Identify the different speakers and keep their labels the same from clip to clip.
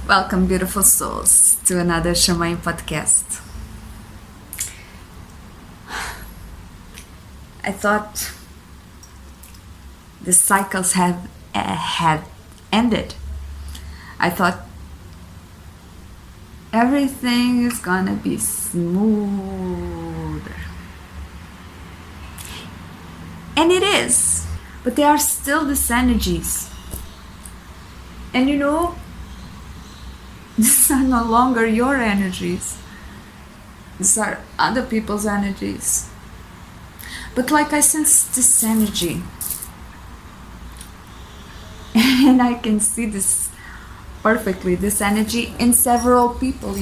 Speaker 1: Welcome, beautiful souls, to another Shamayim Podcast. I thought the cycles had ended. I thought everything is gonna be smoother. And it is, but there are still these energies. And these are no longer your energies. These are other people's energies. But I sense this energy. And I can see this perfectly, this energy in several people,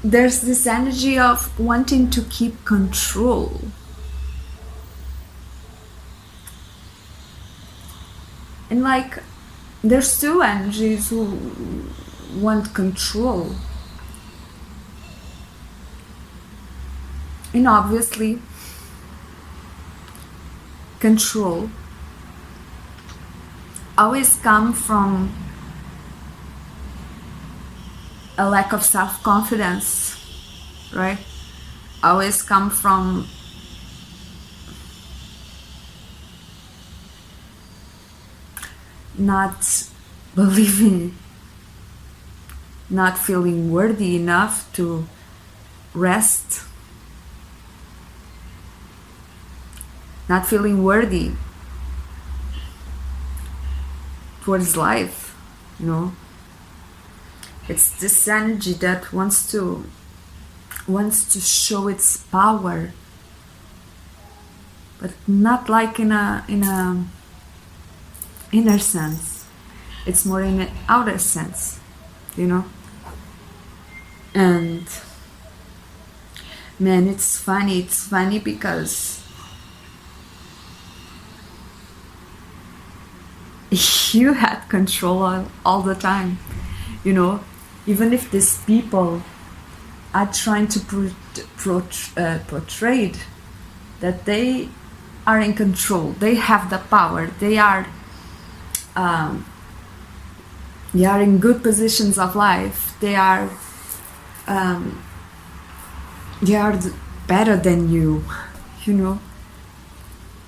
Speaker 1: There's this energy of wanting to keep control. And there's two energies who want control. And obviously, control always comes from a lack of self-confidence, right? Always come from not believing, not feeling worthy enough to rest, not feeling worthy towards life, It's this energy that wants to show its power, but not in a inner sense. It's more in an outer sense, And man, it's funny because you had control all the time, even if these people are trying to portray that they are in control, they have the power, they are in good positions of life, they are better than you,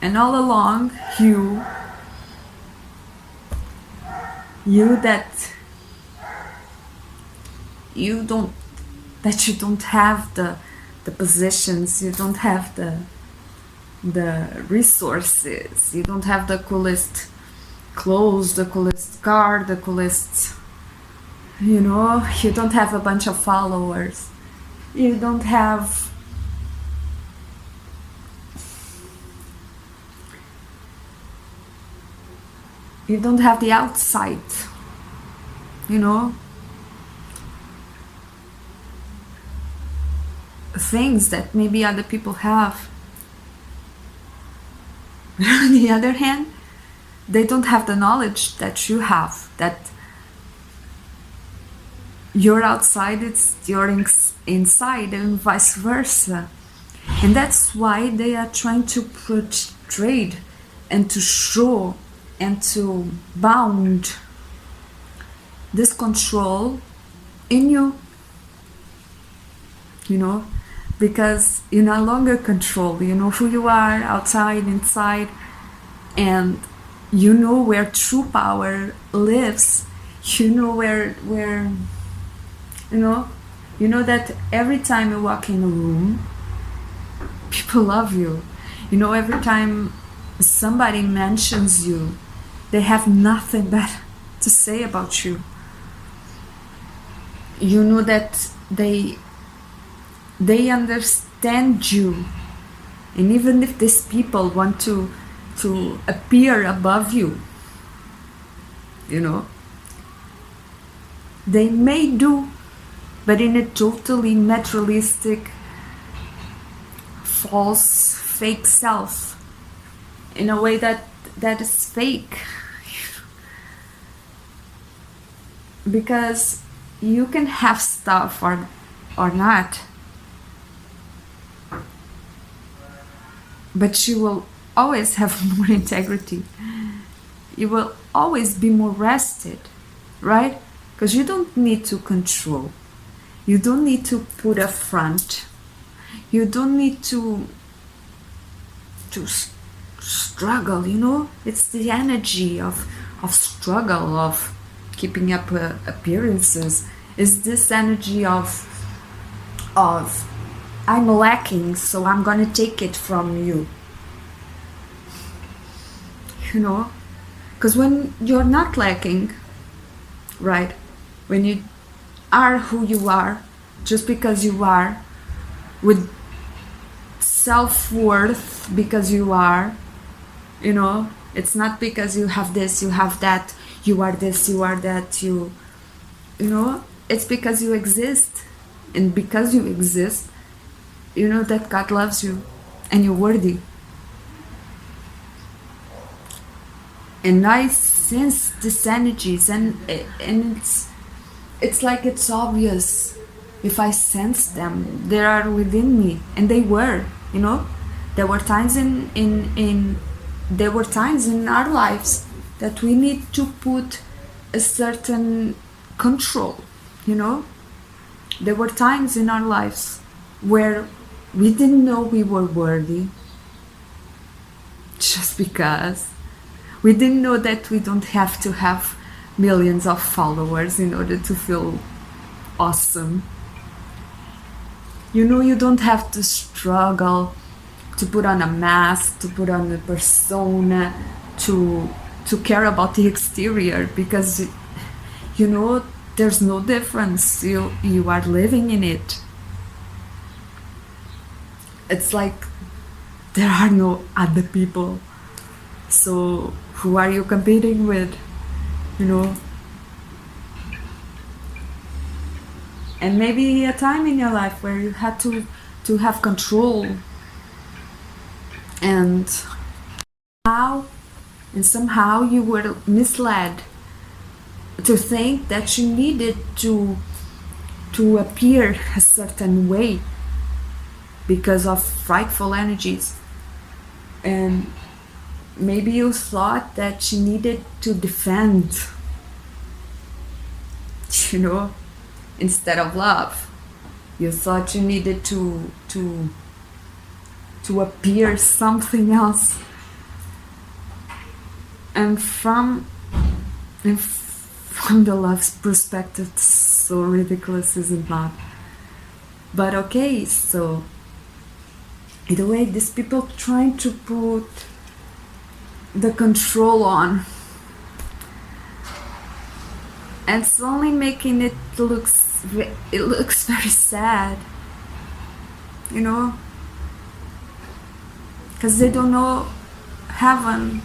Speaker 1: and all along you don't have the positions, you don't have the resources, you don't have the coolest clothes, the coolest car, the coolest, you don't have a bunch of followers, you don't have the outside, things that maybe other people have. On the other hand, they don't have the knowledge that you have, that you're outside, it's your inside, and vice versa. And that's why they are trying to portray and to show and to bound this control in you, because you no longer control, you know who you are outside, inside, and you know where true power lives. You know where you know that every time you walk in a room, people love you. Every time somebody mentions you, they have nothing bad to say about you. You know that they understand you, and even if these people want to appear above you, they may do, but in a totally materialistic, false, fake self, in a way that is fake. Because you can have stuff or not, but you will always have more integrity. You will always be more rested, right? Because you don't need to control. You don't need to put a front. You don't need to struggle, you know? It's the energy of struggle, of keeping up appearances. Is this energy of I'm lacking, so I'm gonna take it from you. You know? Because when you're not lacking, right? When you are who you are, just because you are, with self-worth because you are, you know, it's not because you have this, you have that, you are this, you are that, you know, it's because you exist. And because you exist, you know that God loves you and you're worthy. And I sense these energies, and it's like it's obvious. If I sense them, they are within me, and they were, you know. There were times there were times in our lives that we need to put a certain control, you know. There were times in our lives where we didn't know we were worthy, just because we didn't know that we don't have to have millions of followers in order to feel awesome. You know, you don't have to struggle to put on a mask, to put on a persona, to care about the exterior, because, you know, there's no difference. You are living in it. It's like there are no other people. So who are you competing with? You know? And maybe a time in your life where you had to have control, and somehow you were misled to think that you needed to appear a certain way because of frightful energies. And maybe you thought that you needed to defend, you know, instead of love. You thought you needed to appear something else. And from the love's perspective, it's so ridiculous, is it not? But okay, so either way, these people trying to put the control on, and it's only making it looks very sad, you know, because they don't know heaven.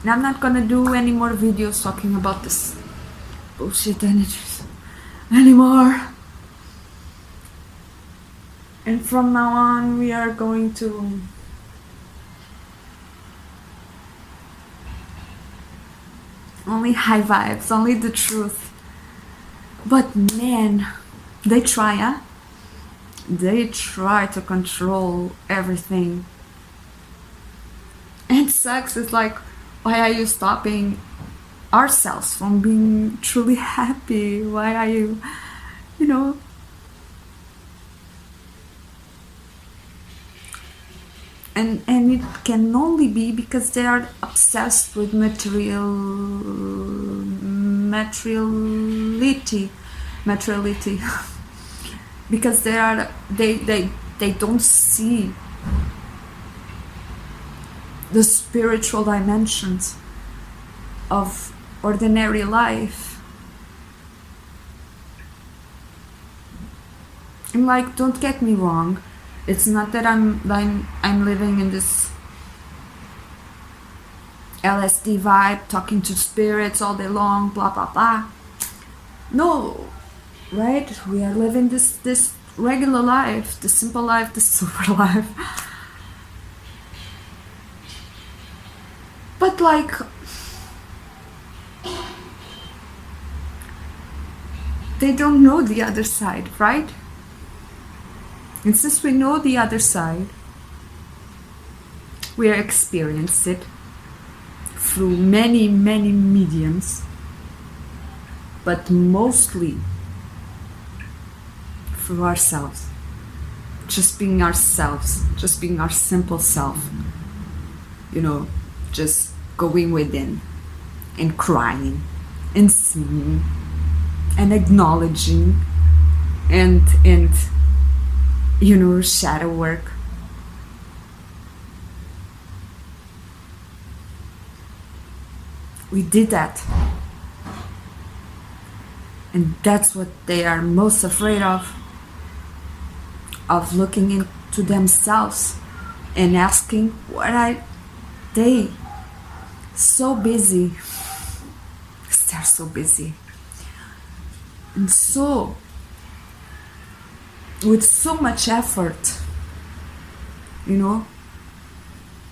Speaker 1: And I'm not gonna do any more videos talking about this bullshit energies anymore. And from now on, we are going to only high vibes, only the truth. But man, they try, huh? They try to control everything. And it sucks. It's like, why are you stopping ourselves from being truly happy? Why are you, you know? And it can only be because they are obsessed with materiality. Because they don't see the spiritual dimensions of ordinary life. And like, don't get me wrong, it's not that I'm living in this LSD vibe, talking to spirits all day long, blah blah blah. No, right? We are living this regular life, the simple life, the super life. But like, they don't know the other side, right? And since we know the other side, We experience it through many, many mediums, but mostly through ourselves. Just being ourselves, just being our simple self. Just going within and crying and singing and acknowledging and shadow work. We did that. And that's what they are most afraid of looking into themselves and asking, what are they so busy? They're so busy. And so, with so much effort,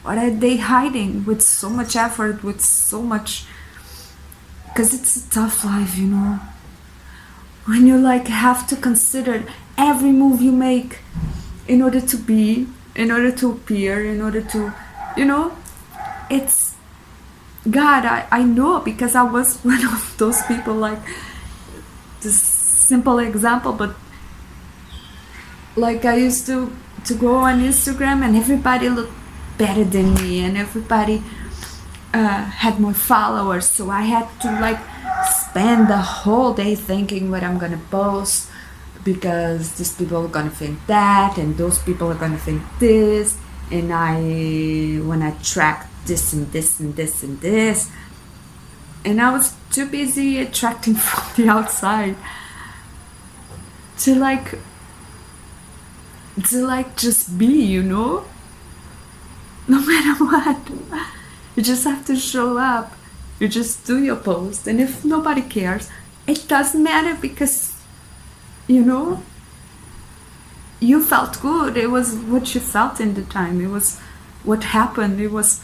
Speaker 1: what are they hiding with so much effort, with so much, because it's a tough life, when you have to consider every move you make in order to appear, in order to, it's, God, I know, because I was one of those people, this simple example, but I used to go on Instagram and everybody looked better than me and everybody had more followers, so I had to spend the whole day thinking what I'm gonna post, because these people are gonna think that and those people are gonna think this, and I wanna attract this and this and this and this, and I was too busy attracting from the outside to just be, no matter what. You just have to show up. You just do your post, and if nobody cares, it doesn't matter, because you felt good. It was what you felt in the time. It was what happened. It was,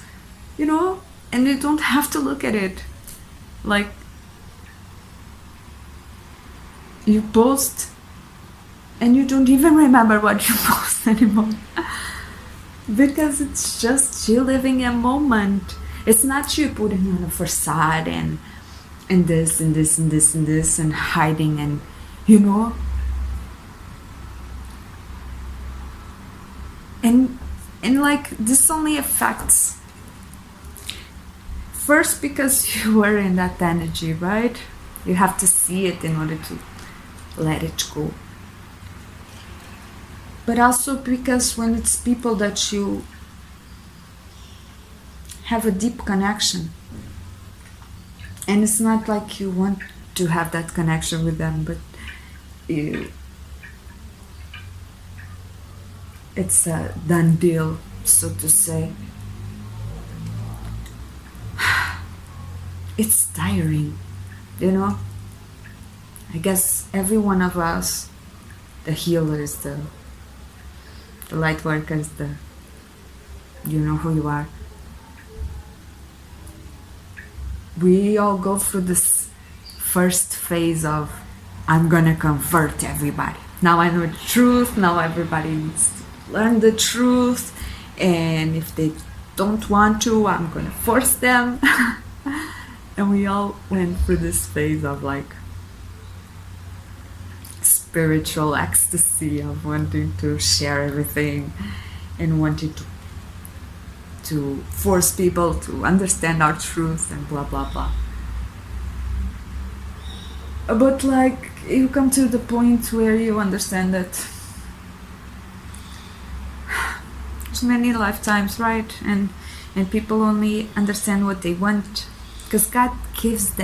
Speaker 1: and you don't have to look at it you post and you don't even remember what you post anymore, because it's just you living a moment. It's not you putting on a facade and this and this and this and this and hiding and and this only affects first because you were in that energy, right? You have to see it in order to let it go. But also because when it's people that you have a deep connection, and it's not like you want to have that connection with them, but it's a done deal, so to say. It's tiring, I guess every one of us, the healers, the light workers, you know who you are, we all go through this first phase of, I'm gonna convert everybody. Now I know the truth, now everybody needs to learn the truth, and if they don't want to, I'm gonna force them. And we all went through this phase of spiritual ecstasy, of wanting to share everything and wanting to force people to understand our truth and blah blah blah. But you come to the point where you understand that there's many lifetimes, right? And people only understand what they want, because God give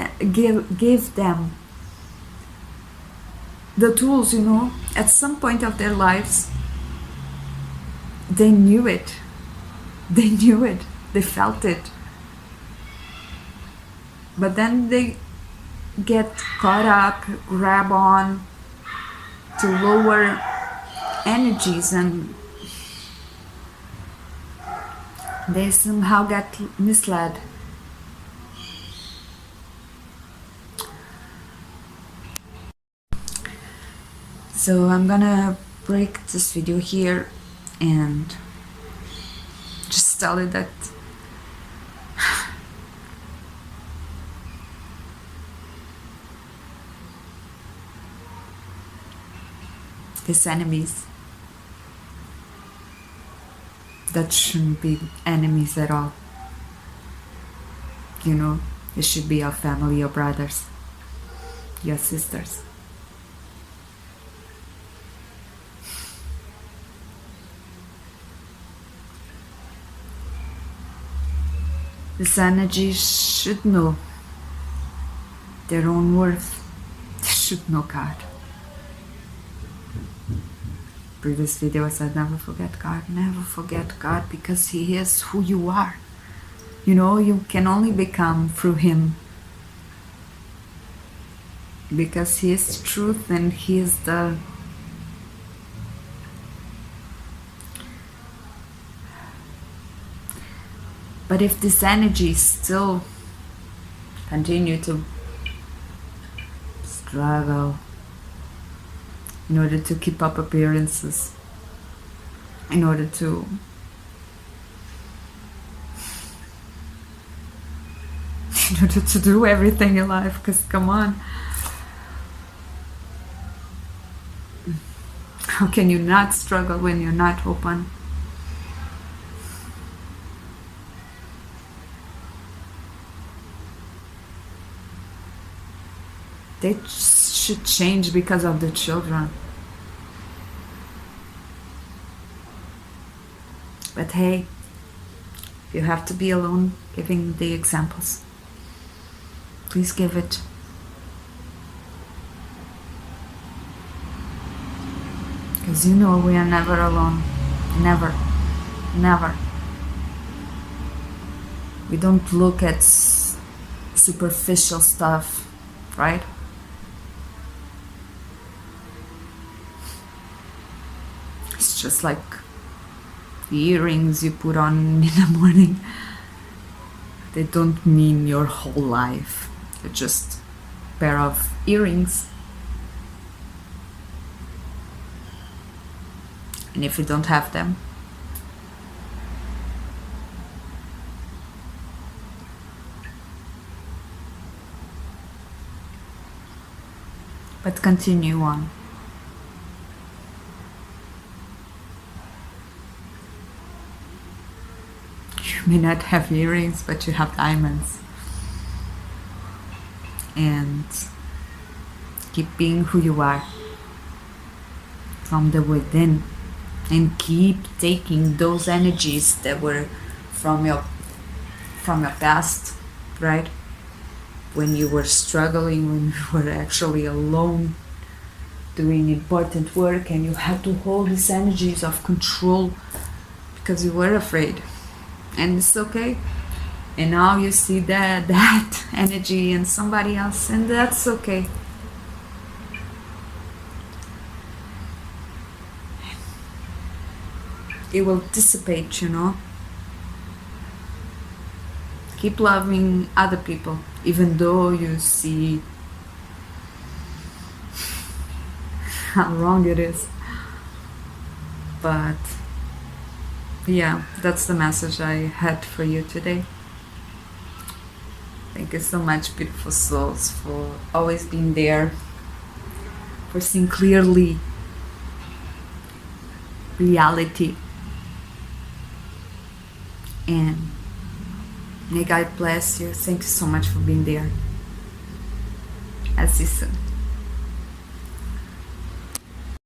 Speaker 1: them the tools, at some point of their lives. They knew it. They knew it. They felt it. But then they get caught up, grab on to lower energies, and they somehow get misled. So I'm gonna break this video here and just just tell you that these enemies that shouldn't be enemies at all. You know, it should be your family, your brothers, your sisters. This energy should know their own worth. They should know God. Previous video I said never forget God. Never forget God, because He is who you are. You know, you can only become through Him, because He is truth and He is the but if this energy still continue to struggle in order to keep up appearances, in order to do everything in life, because come on, how can you not struggle when you're not open? They should change because of the children. But hey, you have to be alone giving the examples. Please give it. Because you know we are never alone. Never. Never. We don't look at superficial stuff, right? It's just like the earrings you put on in the morning. They don't mean your whole life. They're just a pair of earrings. And if you don't have them, but continue on. You may not have earrings, but you have diamonds. And keep being who you are from the within, and keep taking those energies that were from your past, right? When you were struggling, when you were actually alone doing important work, and you had to hold these energies of control because you were afraid. And it's okay. And now you see that energy in somebody else, and that's okay. It will dissipate, you know. Keep loving other people, even though you see how wrong it is. But yeah, that's the message I had for you today. Thank you so much, beautiful souls, for always being there, for seeing clearly reality. And may God bless you. Thank you so much for being there. I'll see you soon.